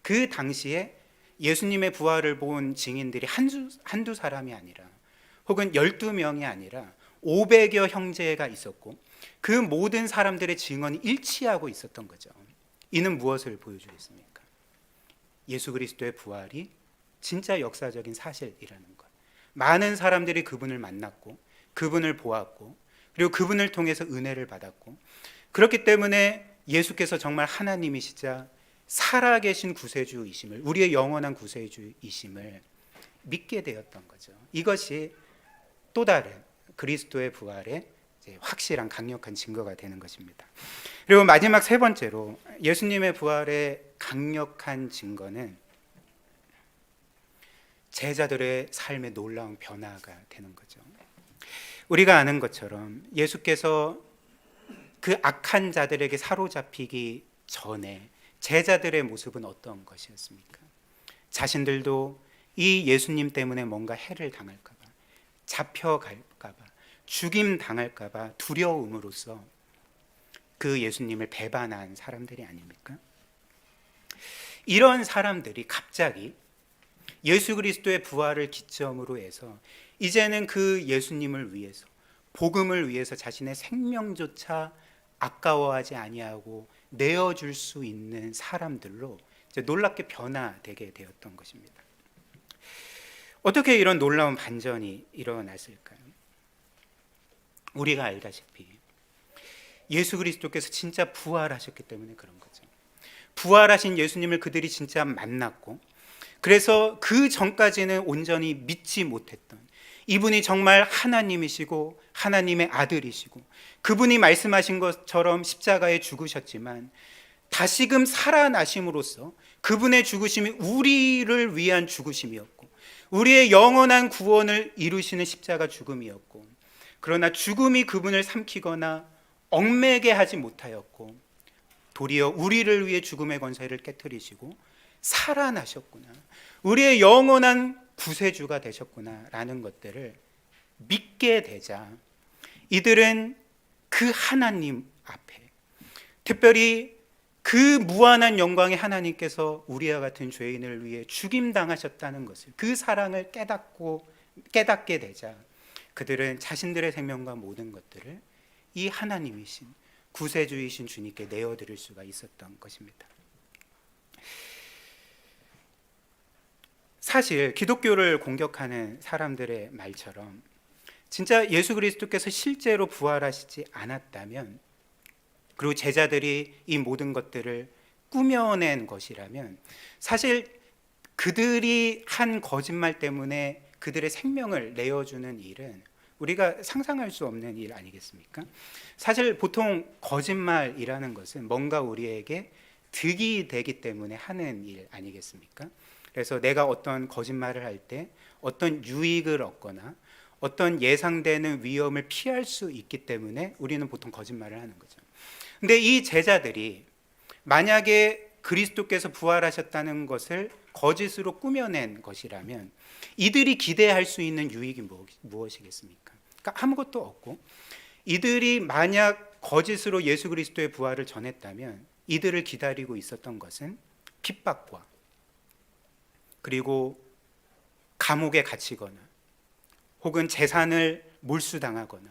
그 당시에 예수님의 부활을 본 증인들이 한두 사람이 아니라, 혹은 12명이 아니라 500여 형제가 있었고, 그 모든 사람들의 증언이 일치하고 있었던 거죠. 이는 무엇을 보여주겠습니까? 예수 그리스도의 부활이 진짜 역사적인 사실이라는 것. 많은 사람들이 그분을 만났고, 그분을 보았고, 그리고 그분을 통해서 은혜를 받았고, 그렇기 때문에 예수께서 정말 하나님이시자 살아계신 구세주이심을, 우리의 영원한 구세주이심을 믿게 되었던 거죠. 이것이 또 다른 그리스도의 부활의 확실한 강력한 증거가 되는 것입니다. 그리고 마지막 세 번째로 예수님의 부활의 강력한 증거는 제자들의 삶의 놀라운 변화가 되는 거죠. 우리가 아는 것처럼 예수께서 그 악한 자들에게 사로잡히기 전에 제자들의 모습은 어떤 것이었습니까? 자신들도 이 예수님 때문에 뭔가 해를 당할까 봐, 잡혀갈까 봐, 죽임 당할까 봐 두려움으로써 그 예수님을 배반한 사람들이 아닙니까? 이런 사람들이 갑자기 예수 그리스도의 부활을 기점으로 해서 이제는 그 예수님을 위해서, 복음을 위해서 자신의 생명조차 아까워하지 아니하고 내어줄 수 있는 사람들로 놀랍게 변화되게 되었던 것입니다. 어떻게 이런 놀라운 반전이 일어났을까요? 우리가 알다시피 예수 그리스도께서 진짜 부활하셨기 때문에 그런 거죠. 부활하신 예수님을 그들이 진짜 만났고, 그래서 그 전까지는 온전히 믿지 못했던, 이분이 정말 하나님이시고 하나님의 아들이시고 그분이 말씀하신 것처럼 십자가에 죽으셨지만 다시금 살아나심으로써 그분의 죽으심이 우리를 위한 죽으심이었고, 우리의 영원한 구원을 이루시는 십자가 죽음이었고, 그러나 죽음이 그분을 삼키거나 얽매게 하지 못하였고, 도리어 우리를 위해 죽음의 권세를 깨뜨리시고 살아나셨구나, 우리의 영원한 구세주가 되셨구나 라는 것들을 믿게 되자 이들은 그 하나님 앞에, 특별히 그 무한한 영광의 하나님께서 우리와 같은 죄인을 위해 죽임당하셨다는 것을, 그 사랑을 깨닫게 되자 그들은 자신들의 생명과 모든 것들을 이 하나님이신 구세주이신 주님께 내어드릴 수가 있었던 것입니다. 사실 기독교를 공격하는 사람들의 말처럼 진짜 예수 그리스도께서 실제로 부활하시지 않았다면, 그리고 제자들이 이 모든 것들을 꾸며낸 것이라면, 사실 그들이 한 거짓말 때문에 그들의 생명을 내어주는 일은 우리가 상상할 수 없는 일 아니겠습니까? 사실 보통 거짓말이라는 것은 뭔가 우리에게 득이 되기 때문에 하는 일 아니겠습니까? 그래서 내가 어떤 거짓말을 할 때 어떤 유익을 얻거나 어떤 예상되는 위험을 피할 수 있기 때문에 우리는 보통 거짓말을 하는 거죠. 근데 이 제자들이 만약에 그리스도께서 부활하셨다는 것을 거짓으로 꾸며낸 것이라면 이들이 기대할 수 있는 유익이 무엇이겠습니까? 그러니까 아무것도 없고, 이들이 만약 거짓으로 예수 그리스도의 부활을 전했다면 이들을 기다리고 있었던 것은 핍박과, 그리고 감옥에 갇히거나, 혹은 재산을 몰수당하거나,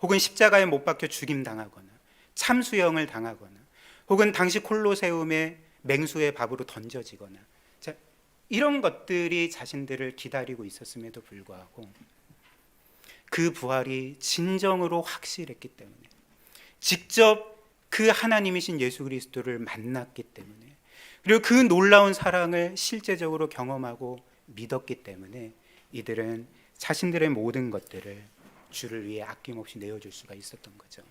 혹은 십자가에 못 박혀 죽임당하거나, 참수형을 당하거나, 혹은 당시 콜로세움의 맹수의 밥으로 던져지거나, 이런 것들이 자신들을 기다리고 있었음에도 불구하고 그 부활이 진정으로 확실했기 때문에, 직접 그 하나님이신 예수 그리스도를 만났기 때문에, 그리고 그 놀라운 사랑을 실제적으로 경험하고 믿었기 때문에 이들은 자신들의 모든 것들을 주를 위해 아낌없이 내어줄 수가 있었던 거죠.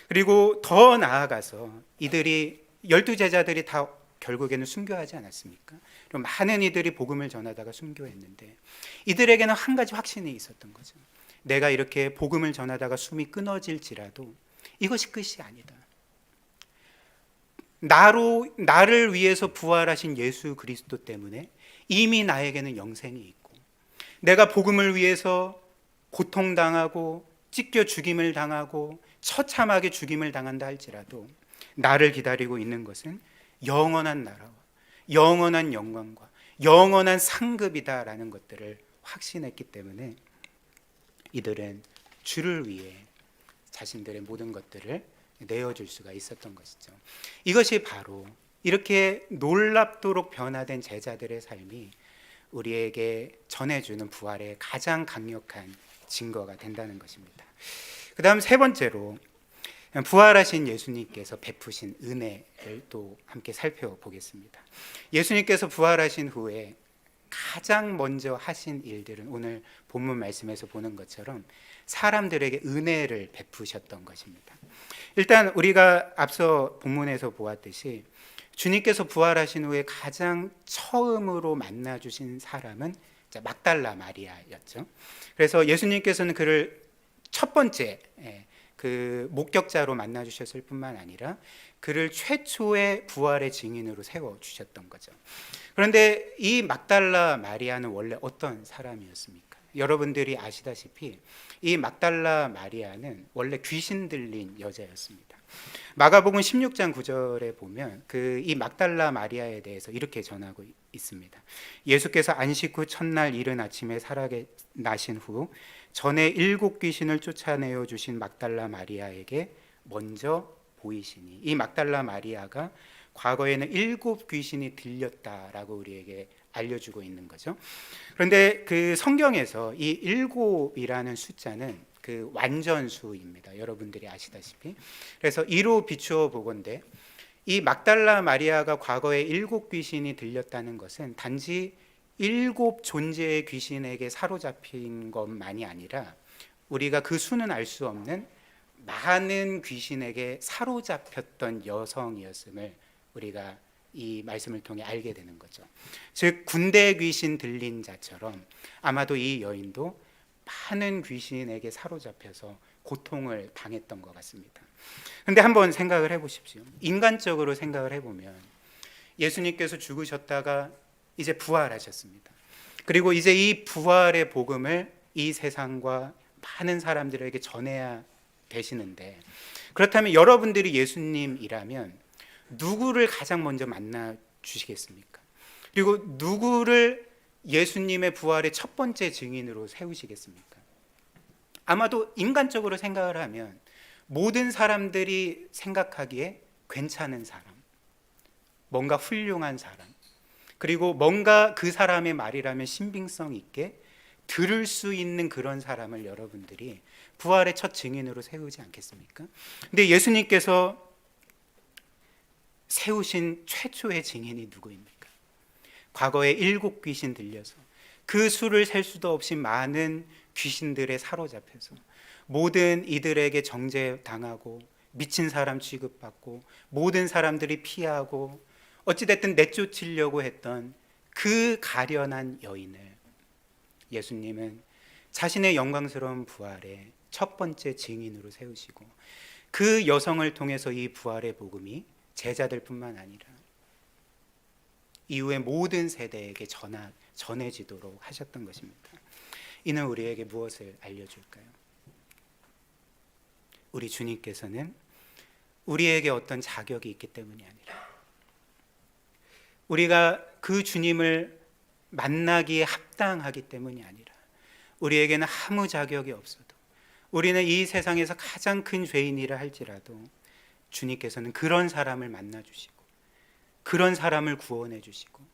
그리고 더 나아가서 이들이 12제자들이 다 결국에는 순교하지 않았습니까? 그럼 많은 이들이 복음을 전하다가 순교했는데 이들에게는 한 가지 확신이 있었던 거죠. 내가 이렇게 복음을 전하다가 숨이 끊어질지라도 이것이 끝이 아니다. 나를 위해서 부활하신 예수 그리스도 때문에 이미 나에게는 영생이 있고, 내가 복음을 위해서 고통당하고 찢겨 죽임을 당하고 처참하게 죽임을 당한다 할지라도 나를 기다리고 있는 것은 영원한 나라와 영원한 영광과 영원한 상급이다라는 것들을 확신했기 때문에 이들은 주를 위해 자신들의 모든 것들을 내어줄 수가 있었던 것이죠. 이것이 바로 이렇게 놀랍도록 변화된 제자들의 삶이 우리에게 전해주는 부활의 가장 강력한 증거가 된다는 것입니다. 그 다음 세 번째로 부활하신 예수님께서 베푸신 은혜를 또 함께 살펴보겠습니다. 예수님께서 부활하신 후에 가장 먼저 하신 일들은 오늘 본문 말씀에서 보는 것처럼 사람들에게 은혜를 베푸셨던 것입니다. 일단 우리가 앞서 본문에서 보았듯이 주님께서 부활하신 후에 가장 처음으로 만나 주신 사람은 막달라 마리아였죠. 그래서 예수님께서는 그를 첫 번째 그 목격자로 만나 주셨을 뿐만 아니라 그를 최초의 부활의 증인으로 세워 주셨던 거죠. 그런데 이 막달라 마리아는 원래 어떤 사람이었습니까? 여러분들이 아시다시피 이 막달라 마리아는 원래 귀신 들린 여자였습니다. 마가복음 16장 9절에 보면 이 막달라 마리아에 대해서 이렇게 전하고 있습니다. 예수께서 안식 후 첫날 이른 아침에 살아나신 후 전에 7 귀신을 쫓아내어 주신 막달라 마리아에게 먼저 보이시니, 이 막달라 마리아가 과거에는 7 귀신이 들렸다라고 우리에게 알려주고 있는 거죠. 그런데 그 성경에서 이 7이라는 숫자는 그 완전수입니다. 여러분들이 아시다시피. 그래서 2로 비추어 보건대 이 막달라 마리아가 과거에 7 귀신이 들렸다는 것은 단지 7 존재의 귀신에게 사로잡힌 것만이 아니라 우리가 그 수는 알 수 없는 많은 귀신에게 사로잡혔던 여성이었음을 우리가 이 말씀을 통해 알게 되는 거죠. 즉 군대 귀신 들린 자처럼 아마도 이 여인도 많은 귀신에게 사로잡혀서 고통을 당했던 것 같습니다. 그런데 한번 생각을 해보십시오. 인간적으로 생각을 해보면 예수님께서 죽으셨다가 이제 부활하셨습니다. 그리고 이제 이 부활의 복음을 이 세상과 많은 사람들에게 전해야 되시는데, 그렇다면 여러분들이 예수님이라면 누구를 가장 먼저 만나 주시겠습니까? 그리고 누구를 예수님의 부활의 첫 번째 증인으로 세우시겠습니까? 아마도 인간적으로 생각을 하면 모든 사람들이 생각하기에 괜찮은 사람, 뭔가 훌륭한 사람, 그리고 뭔가 그 사람의 말이라면 신빙성 있게 들을 수 있는 그런 사람을 여러분들이 부활의 첫 증인으로 세우지 않겠습니까? 근데 예수님께서 세우신 최초의 증인이 누구입니까? 과거에 7 귀신 들려서 그 수를 셀 수도 없이 많은 귀신들에 사로잡혀서 모든 이들에게 정죄당하고 미친 사람 취급받고 모든 사람들이 피하고 어찌됐든 내쫓으려고 했던 그 가련한 여인을 예수님은 자신의 영광스러운 부활의 첫 번째 증인으로 세우시고 그 여성을 통해서 이 부활의 복음이 제자들뿐만 아니라 이후의 모든 세대에게 전해지도록 하셨던 것입니다. 이는 우리에게 무엇을 알려줄까요? 우리 주님께서는 우리에게 어떤 자격이 있기 때문이 아니라 우리가 그 주님을 만나기에 합당하기 때문이 아니라 우리에게는 아무 자격이 없어도 우리는 이 세상에서 가장 큰 죄인이라 할지라도 주님께서는 그런 사람을 만나 주시고 그런 사람을 구원해 주시고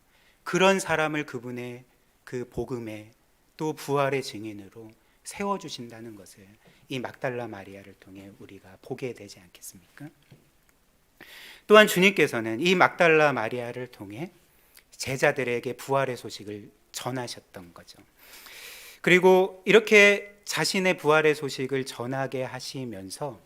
그런 사람을 그분의 그 복음의 또 부활의 증인으로 세워 주신다는 것을 이 막달라 마리아를 통해 우리가 보게 되지 않겠습니까? 또한 주님께서는 이 막달라 마리아를 통해 제자들에게 부활의 소식을 전하셨던 거죠. 그리고 이렇게 자신의 부활의 소식을 전하게 하시면서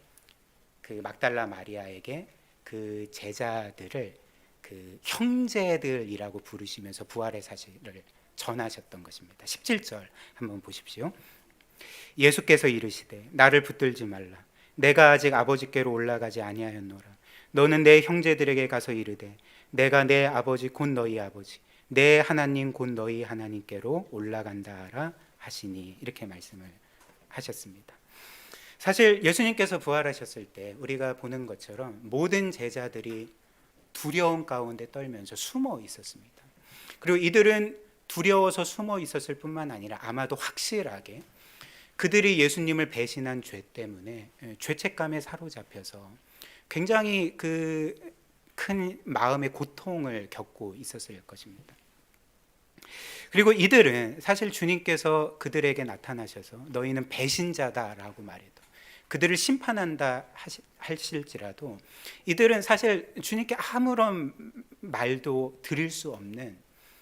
그 막달라 마리아에게 그 제자들을 그 형제들이라고 부르시면서 부활의 사실을 전하셨던 것입니다. 17절 한번 보십시오. 예수께서 이르시되 나를 붙들지 말라. 내가 아직 아버지께로 올라가지 아니하였노라. 너는 내 형제들에게 가서 이르되 내가 내 아버지 곧 너희 아버지 내 하나님 곧 너희 하나님께로 올라간다 하라 하시니, 이렇게 말씀을 하셨습니다. 사실 예수님께서 부활하셨을 때 우리가 보는 것처럼 모든 제자들이 두려움 가운데 떨면서 숨어 있었습니다. 그리고 이들은 두려워서 숨어 있었을 뿐만 아니라 아마도 확실하게 그들이 예수님을 배신한 죄 때문에 죄책감에 사로잡혀서 굉장히 그 큰 마음의 고통을 겪고 있었을 것입니다. 그리고 이들은 사실 주님께서 그들에게 나타나셔서 너희는 배신자다라고 말해도, 그들을 심판한다 하실지라도 이들은 사실 주님께 아무런 말도 드릴 수 없는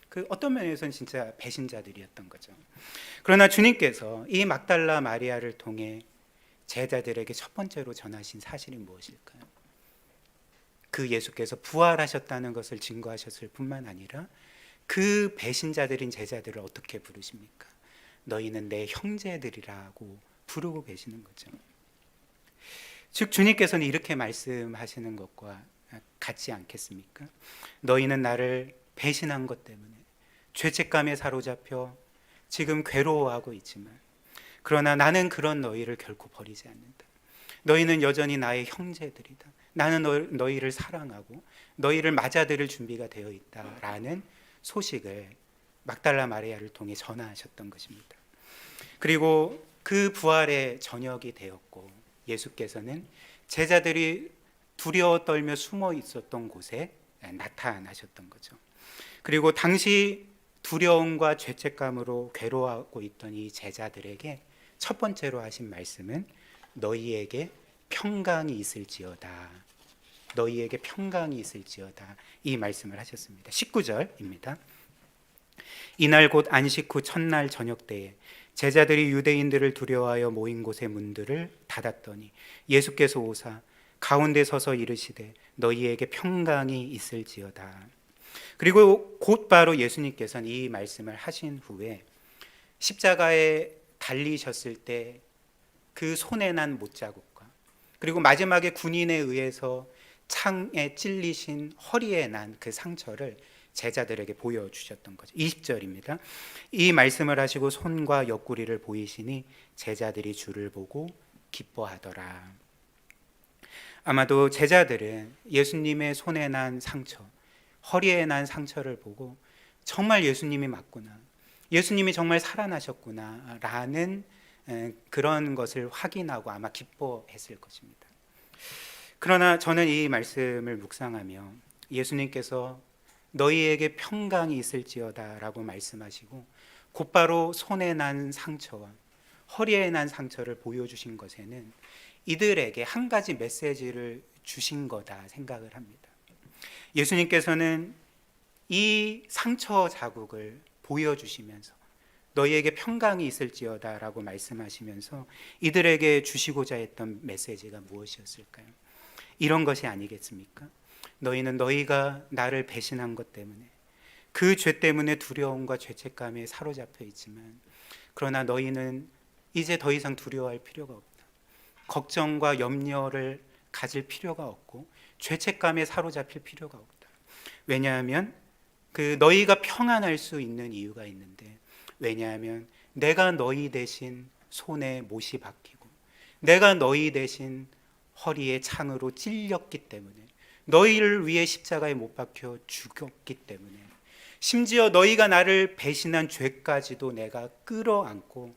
그 어떤 면에서는 진짜 배신자들이었던 거죠. 그러나 주님께서 이 막달라 마리아를 통해 제자들에게 첫 번째로 전하신 사실이 무엇일까요? 그 예수께서 부활하셨다는 것을 증거하셨을 뿐만 아니라 그 배신자들인 제자들을 어떻게 부르십니까? 너희는 내 형제들이라고 부르고 계시는 거죠. 즉 주님께서는 이렇게 말씀하시는 것과 같지 않겠습니까? 너희는 나를 배신한 것 때문에 죄책감에 사로잡혀 지금 괴로워하고 있지만, 그러나 나는 그런 너희를 결코 버리지 않는다. 너희는 여전히 나의 형제들이다. 나는 너희를 사랑하고 너희를 맞아들일 준비가 되어 있다라는 소식을 막달라 마리아를 통해 전하셨던 것입니다. 그리고 그 부활의 저녁이 되었고 예수께서는 제자들이 두려워 떨며 숨어 있었던 곳에 나타나셨던 거죠. 그리고 당시 두려움과 죄책감으로 괴로워하고 있던 이 제자들에게 첫 번째로 하신 말씀은 너희에게 평강이 있을지어다. 너희에게 평강이 있을지어다. 이 말씀을 하셨습니다. 19절입니다. 이날 곧 안식 후 첫날 저녁 때에 제자들이 유대인들을 두려워하여 모인 곳의 문들을 닫았더니 예수께서 오사 가운데 서서 이르시되 너희에게 평강이 있을지어다. 그리고 곧바로 예수님께서는 이 말씀을 하신 후에 십자가에 달리셨을 때 그 손에 난 못자국과 그리고 마지막에 군인에 의해서 창에 찔리신 허리에 난 그 상처를 제자들에게 보여주셨던 거죠. 20절입니다. 이 말씀을 하시고 손과 옆구리를 보이시니 제자들이 주를 보고 기뻐하더라. 아마도 제자들은 예수님의 손에 난 상처, 허리에 난 상처를 보고 정말 예수님이 맞구나, 예수님이 정말 살아나셨구나 라는 그런 것을 확인하고 아마 기뻐했을 것입니다. 그러나 저는 이 말씀을 묵상하며 예수님께서 너희에게 평강이 있을지어다 라고 말씀하시고 곧바로 손에 난 상처와 허리에 난 상처를 보여주신 것에는 이들에게 한 가지 메시지를 주신 거다 생각을 합니다. 예수님께서는 이 상처 자국을 보여주시면서 너희에게 평강이 있을지어다 라고 말씀하시면서 이들에게 주시고자 했던 메시지가 무엇이었을까요? 이런 것이 아니겠습니까? 너희는 너희가 나를 배신한 것 때문에 그 죄 때문에 두려움과 죄책감에 사로잡혀 있지만, 그러나 너희는 이제 더 이상 두려워할 필요가 없다. 걱정과 염려를 가질 필요가 없고 죄책감에 사로잡힐 필요가 없다. 왜냐하면 그 너희가 평안할 수 있는 이유가 있는데, 왜냐하면 내가 너희 대신 손에 못이 박히고 내가 너희 대신 허리에 창으로 찔렸기 때문에, 너희를 위해 십자가에 못 박혀 죽였기 때문에, 심지어 너희가 나를 배신한 죄까지도 내가 끌어안고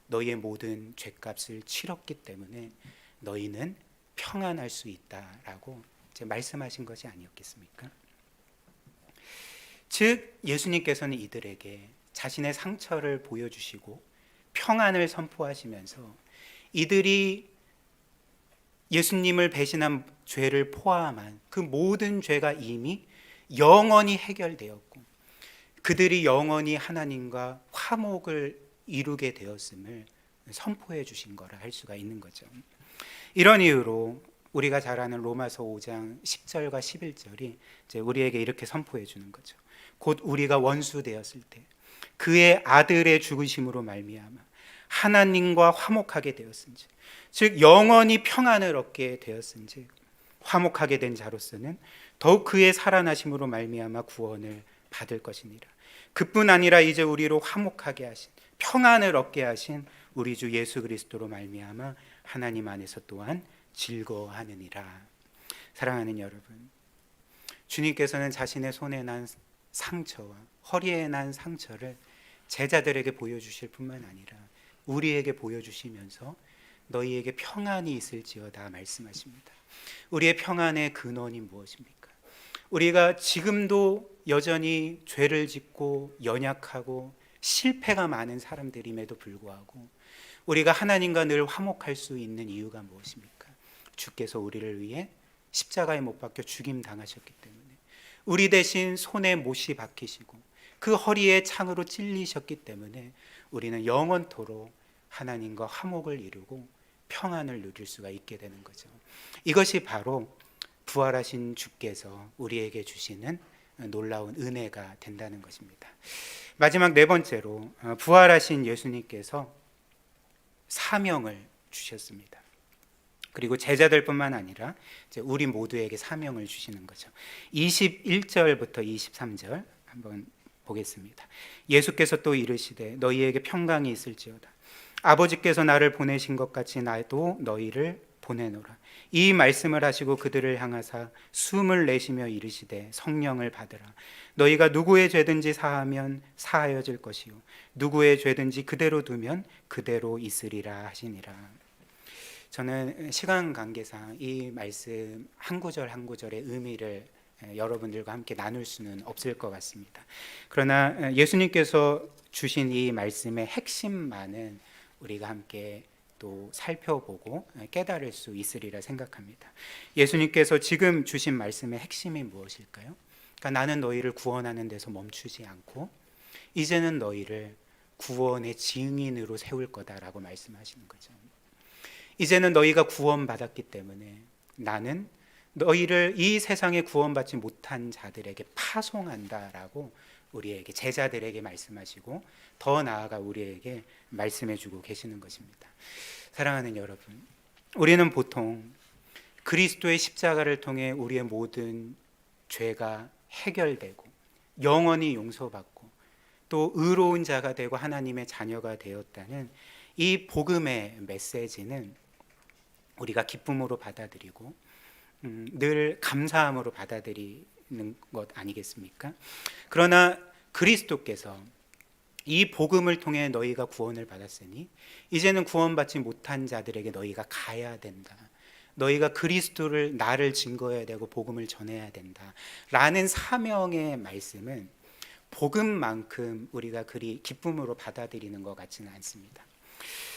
너희의 모든 죄값을 치렀기 때문에 너희는 평안할 수 있다라고 이제 말씀하신 것이 아니었겠습니까? 즉 예수님께서는 이들에게 자신의 상처를 보여주시고 평안을 선포하시면서 이들이 예수님을 배신한 죄를 포함한 그 모든 죄가 이미 영원히 해결되었고 그들이 영원히 하나님과 화목을 이루게 되었음을 선포해 주신 거라 할 수가 있는 거죠. 이런 이유로 우리가 잘 아는 로마서 5장 10절과 11절이 이제 우리에게 이렇게 선포해 주는 거죠. 곧 우리가 원수 되었을 때 그의 아들의 죽으심으로 말미암아 하나님과 화목하게 되었은지, 즉 영원히 평안을 얻게 되었은지, 화목하게 된 자로서는 더욱 그의 살아나심으로 말미암아 구원을 받을 것이니라. 그뿐 아니라 이제 우리로 화목하게 하신, 평안을 얻게 하신 우리 주 예수 그리스도로 말미암아 하나님 안에서 또한 즐거워하느니라. 사랑하는 여러분, 주님께서는 자신의 손에 난 상처와 허리에 난 상처를 제자들에게 보여주실 뿐만 아니라 우리에게 보여주시면서 너희에게 평안이 있을지어다 말씀하십니다. 우리의 평안의 근원이 무엇입니까? 우리가 지금도 여전히 죄를 짓고 연약하고 실패가 많은 사람들임에도 불구하고 우리가 하나님과 늘 화목할 수 있는 이유가 무엇입니까? 주께서 우리를 위해 십자가에 못 박혀 죽임 당하셨기 때문에, 우리 대신 손에 못이 박히시고 그 허리에 창으로 찔리셨기 때문에 우리는 영원토록 하나님과 화목을 이루고 평안을 누릴 수가 있게 되는 거죠. 이것이 바로 부활하신 주께서 우리에게 주시는 놀라운 은혜가 된다는 것입니다. 마지막 네 번째로, 부활하신 예수님께서 사명을 주셨습니다. 그리고 제자들뿐만 아니라 이제 우리 모두에게 사명을 주시는 거죠. 21절부터 23절 한번 보겠습니다. 예수께서 또 이르시되 너희에게 평강이 있을지어다. 아버지께서 나를 보내신 것 같이 나도 너희를 보내노라. 이 말씀을 하시고 그들을 향하사 숨을 내쉬며 이르시되 성령을 받으라. 너희가 누구의 죄든지 사하면 사하여질 것이요 누구의 죄든지 그대로 두면 그대로 있으리라 하시니라. 저는 시간 관계상 이 말씀 한 구절 한 구절의 의미를 여러분들과 함께 나눌 수는 없을 것 같습니다. 그러나 예수님께서 주신 이 말씀의 핵심만은 우리가 함께 또 살펴보고 깨달을 수 있으리라 생각합니다. 예수님께서 지금 주신 말씀의 핵심이 무엇일까요? 그러니까 나는 너희를 구원하는 데서 멈추지 않고 이제는 너희를 구원의 증인으로 세울 거다라고 말씀하시는 거죠. 이제는 너희가 구원받았기 때문에 나는 너희를 이 세상에 구원받지 못한 자들에게 파송한다라고 우리에게, 제자들에게 말씀하시고 더 나아가 우리에게 말씀해주고 계시는 것입니다. 사랑하는 여러분, 우리는 보통 그리스도의 십자가를 통해 우리의 모든 죄가 해결되고 영원히 용서받고 또 의로운 자가 되고 하나님의 자녀가 되었다는 이 복음의 메시지는 우리가 기쁨으로 받아들이고 늘 감사함으로 받아들이는 것 아니겠습니까? 그러나 그리스도께서 이 복음을 통해 너희가 구원을 받았으니 이제는 구원받지 못한 자들에게 너희가 가야 된다. 너희가 그리스도를, 나를 증거해야 되고 복음을 전해야 된다 라는 사명의 말씀은 복음만큼 우리가 그리 기쁨으로 받아들이는 것 같지는 않습니다.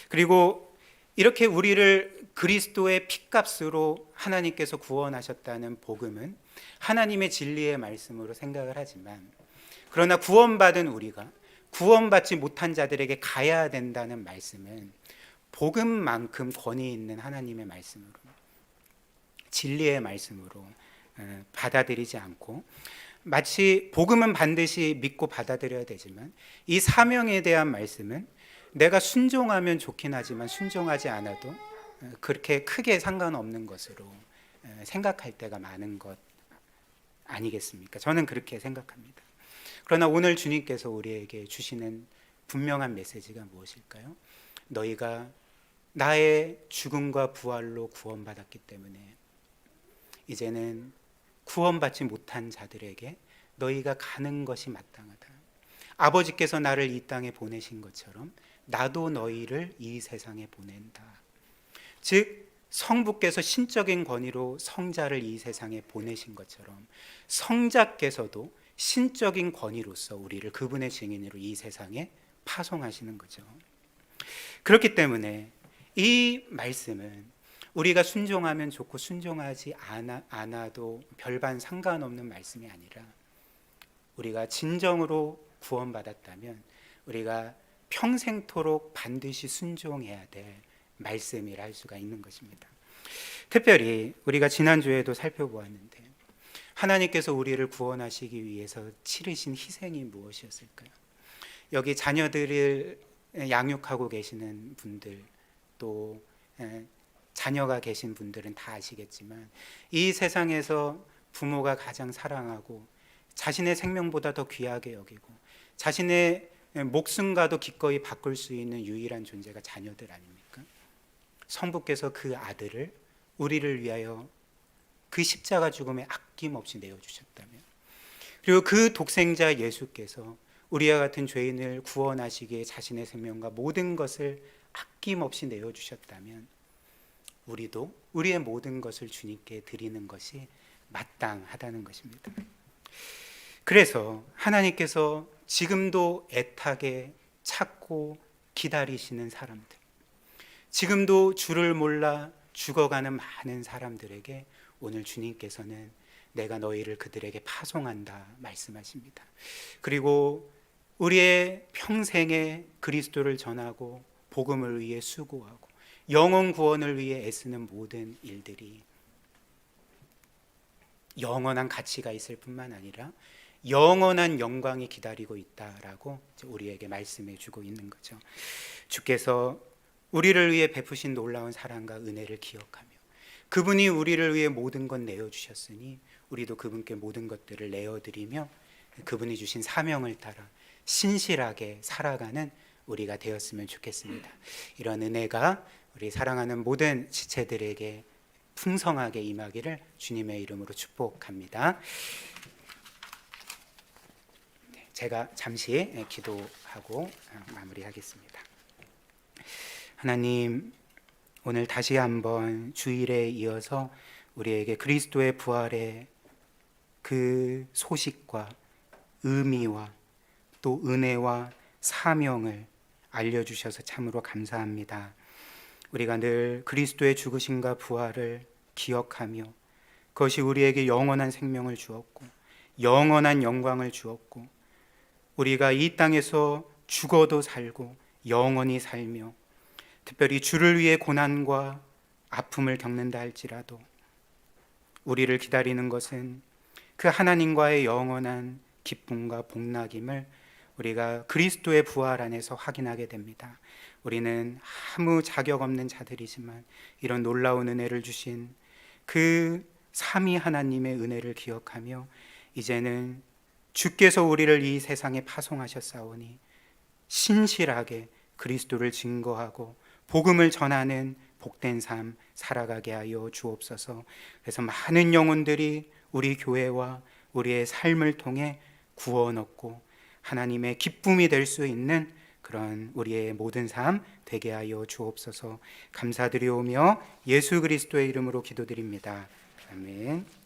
그리고 이렇게 우리를 그리스도의 피값으로 하나님께서 구원하셨다는 복음은 하나님의 진리의 말씀으로 생각을 하지만, 그러나 구원받은 우리가 구원받지 못한 자들에게 가야 된다는 말씀은 복음만큼 권위 있는 하나님의 말씀으로, 진리의 말씀으로 받아들이지 않고, 마치 복음은 반드시 믿고 받아들여야 되지만 이 사명에 대한 말씀은 내가 순종하면 좋긴 하지만 순종하지 않아도 그렇게 크게 상관없는 것으로 생각할 때가 많은 것 아니겠습니까? 저는 그렇게 생각합니다. 그러나 오늘 주님께서 우리에게 주시는 분명한 메시지가 무엇일까요? 너희가 나의 죽음과 부활로 구원받았기 때문에 이제는 구원받지 못한 자들에게 너희가 가는 것이 마땅하다. 아버지께서 나를 이 땅에 보내신 것처럼 나도 너희를 이 세상에 보낸다. 즉 성부께서 신적인 권위로 성자를 이 세상에 보내신 것처럼 성자께서도 신적인 권위로서 우리를 그분의 증인으로 이 세상에 파송하시는 거죠. 그렇기 때문에 이 말씀은 우리가 순종하면 좋고 순종하지 않아도 별반 상관없는 말씀이 아니라, 우리가 진정으로 구원받았다면 우리가 평생토록 반드시 순종해야 될 말씀이라 할 수가 있는 것입니다. 특별히 우리가 지난주에도 살펴보았는데 하나님께서 우리를 구원하시기 위해서 치르신 희생이 무엇이었을까요? 여기 자녀들을 양육하고 계시는 분들, 또 자녀가 계신 분들은 다 아시겠지만 이 세상에서 부모가 가장 사랑하고 자신의 생명보다 더 귀하게 여기고 자신의 목숨과도 기꺼이 바꿀 수 있는 유일한 존재가 자녀들 아닙니까? 성부께서 그 아들을 우리를 위하여 그 십자가 죽음에 아낌없이 내어주셨다면, 그리고 그 독생자 예수께서 우리와 같은 죄인을 구원하시기에 자신의 생명과 모든 것을 아낌없이 내어주셨다면 우리도 우리의 모든 것을 주님께 드리는 것이 마땅하다는 것입니다. 그래서 하나님께서 지금도 애타게 찾고 기다리시는 사람들, 지금도 주를 몰라 죽어가는 많은 사람들에게 오늘 주님께서는 내가 너희를 그들에게 파송한다 말씀하십니다. 그리고 우리의 평생에 그리스도를 전하고 복음을 위해 수고하고 영혼 구원을 위해 애쓰는 모든 일들이 영원한 가치가 있을 뿐만 아니라 영원한 영광이 기다리고 있다라고 우리에게 말씀해 주고 있는 거죠. 주께서 우리를 위해 베푸신 놀라운 사랑과 은혜를 기억하며 그분이 우리를 위해 모든 것 내어주셨으니 우리도 그분께 모든 것들을 내어드리며 그분이 주신 사명을 따라 신실하게 살아가는 우리가 되었으면 좋겠습니다. 이런 은혜가 우리 사랑하는 모든 지체들에게 풍성하게 임하기를 주님의 이름으로 축복합니다. 제가 잠시 기도하고 마무리하겠습니다. 하나님, 오늘 다시 한번 주일에 이어서 우리에게 그리스도의 부활의 그 소식과 의미와 또 은혜와 사명을 알려주셔서 참으로 감사합니다. 우리가 늘 그리스도의 죽으심과 부활을 기억하며 그것이 우리에게 영원한 생명을 주었고 영원한 영광을 주었고 우리가 이 땅에서 죽어도 살고 영원히 살며 특별히 주를 위해 고난과 아픔을 겪는다 할지라도 우리를 기다리는 것은 그 하나님과의 영원한 기쁨과 복락임을 우리가 그리스도의 부활 안에서 확인하게 됩니다. 우리는 아무 자격 없는 자들이지만 이런 놀라운 은혜를 주신 그 삼위 하나님의 은혜를 기억하며 이제는 주께서 우리를 이 세상에 파송하셨사오니 신실하게 그리스도를 증거하고 복음을 전하는 복된 삶 살아가게 하여 주옵소서. 그래서 많은 영혼들이 우리 교회와 우리의 삶을 통해 구원 얻고 하나님의 기쁨이 될 수 있는 그런 우리의 모든 삶 되게 하여 주옵소서. 감사드리오며 예수 그리스도의 이름으로 기도드립니다. 아멘.